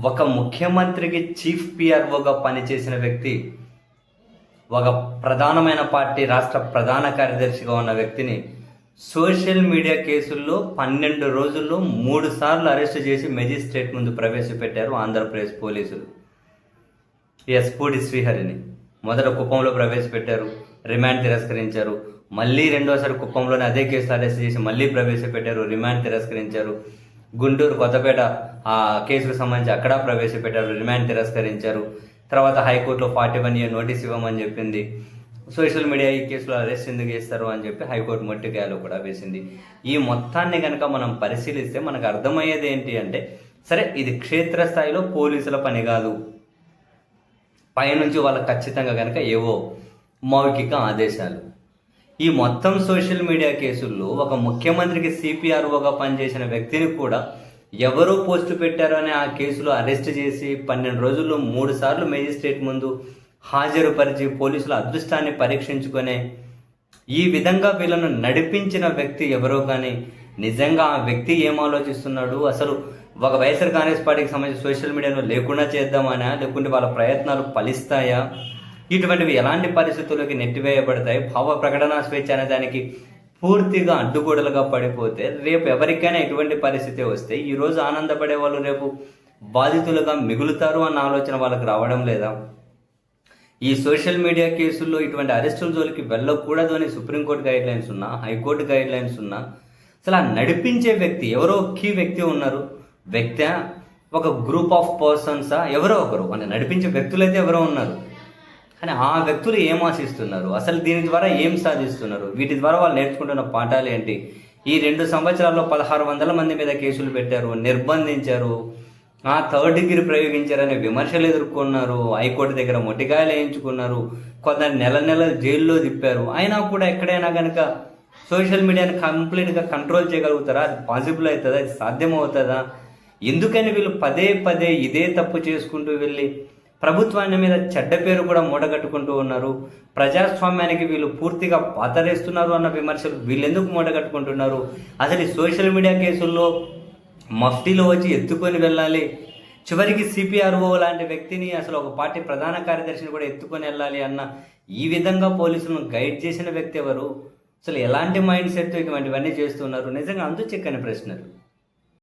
ఒక ముఖ్యమంత్రికి చీఫ్ పిఆర్ఓగా పనిచేసిన వ్యక్తి, ఒక ప్రధానమైన పార్టీ రాష్ట్ర ప్రధాన కార్యదర్శిగా ఉన్న వ్యక్తిని సోషల్ మీడియా కేసుల్లో 12 రోజుల్లో 3 సార్లు అరెస్ట్ చేసి మెజిస్ట్రేట్ ముందు ప్రవేశపెట్టారు ఆంధ్రప్రదేశ్ పోలీసులు. పూడి శ్రీహరిని మొదట కుప్పంలో ప్రవేశపెట్టారు, రిమాండ్ తిరస్కరించారు. మళ్ళీ రెండోసారి కుప్పంలోనే అదే కేసులు అరెస్ట్ చేసి మళ్ళీ ప్రవేశపెట్టారు, రిమాండ్ తిరస్కరించారు. గుంటూరు కొత్తపేట ఆ కేసుకు సంబంధించి అక్కడ ప్రవేశపెట్టారు, రిమాండ్ తిరస్కరించారు. తర్వాత హైకోర్టులో 41 year నోటీస్ ఇవ్వమని చెప్పింది. సోషల్ మీడియా ఈ కేసులో అరెస్ట్ ఎందుకు చేస్తారు అని చెప్పి హైకోర్టు మొట్టికాయలు కూడా వేసింది. ఈ మొత్తాన్ని కనుక మనం పరిశీలిస్తే మనకు అర్థమయ్యేది ఏంటి అంటే, సరే ఇది క్షేత్రస్థాయిలో పోలీసుల పని కాదు, పైనుంచి వాళ్ళకి ఖచ్చితంగా కనుక ఏవో మౌఖిక ఆదేశాలు. ఈ మొత్తం సోషల్ మీడియా కేసుల్లో ఒక ముఖ్యమంత్రికి సిపిఆర్ఓగా పనిచేసిన వ్యక్తిని కూడా ఎవరో పోస్టు పెట్టారో అని ఆ కేసులో అరెస్ట్ చేసి 12 రోజుల్లో 3 సార్లు మేజిస్ట్రేట్ ముందు హాజరుపరిచి పోలీసుల అదృష్టాన్ని పరీక్షించుకునే ఈ విధంగా వీళ్ళను నడిపించిన వ్యక్తి ఎవరో కానీ నిజంగా ఆ వ్యక్తి ఏం ఆలోచిస్తున్నాడు, అసలు ఒక వైఎస్ఆర్ కాంగ్రెస్ పార్టీకి సంబంధించి సోషల్ మీడియాలో లేకుండా చేద్దామనా, లేకుంటే వాళ్ళ ప్రయత్నాలు ఫలిస్తాయా, ఇటువంటివి ఎలాంటి పరిస్థితుల్లోకి నెట్టివేయబడతాయి, భావ ప్రకటన స్వేచ్ఛ అనే దానికి పూర్తిగా అడ్డుగోడలుగా పడిపోతే రేపు ఎవరికైనా ఎటువంటి పరిస్థితి వస్తే ఈరోజు ఆనందపడే వాళ్ళు రేపు బాధితులుగా మిగులుతారు అన్న ఆలోచన వాళ్ళకి రావడం లేదా? ఈ సోషల్ మీడియా కేసుల్లో ఇటువంటి అరెస్టుల జోలికి వెళ్ళకూడదు అని సుప్రీంకోర్టు గైడ్ లైన్స్ ఉన్నా, హైకోర్టు గైడ్ లైన్స్ ఉన్నా, అసలు ఆ నడిపించే వ్యక్తి ఎవరో కీ వ్యక్తి ఉన్నారు, వ్యక్తి ఒక గ్రూప్ ఆఫ్ పర్సన్సా, ఎవరో ఒకరు మన నడిపించే వ్యక్తులు అయితే ఎవరో ఉన్నారు. కానీ ఆ వ్యక్తులు ఏం ఆశిస్తున్నారు, అసలు దీని ద్వారా ఏం సాధిస్తున్నారు, వీటి ద్వారా వాళ్ళు నేర్చుకుంటున్న పాఠాలు ఏంటి? ఈ 2 సంవత్సరాల్లో 1600 మంది మీద కేసులు పెట్టారు, నిర్బంధించారు, 3rd degree ప్రయోగించారనే విమర్శలు ఎదుర్కొన్నారు, హైకోర్టు దగ్గర మొట్టికాయలు వేయించుకున్నారు, కొందరు నెల జైల్లో తిప్పారు. అయినా కూడా ఎక్కడైనా కనుక సోషల్ మీడియాని కంప్లీట్గా కంట్రోల్ చేయగలుగుతారా? అది పాసిబుల్ అవుతుందా? అది సాధ్యమవుతుందా? ఎందుకని వీళ్ళు పదే ఇదే తప్పు చేసుకుంటూ వెళ్ళి ప్రభుత్వాన్ని మీద చెడ్డ పేరు కూడా మూటగట్టుకుంటూ ఉన్నారు? ప్రజాస్వామ్యానికి వీళ్ళు పూర్తిగా పాతరేస్తున్నారు అన్న విమర్శలు వీళ్ళెందుకు మూటగట్టుకుంటున్నారు? అసలు ఈ సోషల్ మీడియా కేసుల్లో మఫ్టీలో వచ్చి ఎత్తుకొని వెళ్ళాలి, చివరికి సిపిఆర్ఓ లాంటి వ్యక్తిని, అసలు ఒక పార్టీ ప్రధాన కార్యదర్శిని కూడా ఎత్తుకొని వెళ్ళాలి అన్న ఈ విధంగా పోలీసులను గైడ్ చేసిన వ్యక్తి ఎవరు? అసలు ఎలాంటి మైండ్ సెట్తో ఇటువంటివన్నీ చేస్తున్నారు? నిజంగా అంతు చిక్కని ప్రశ్నలు.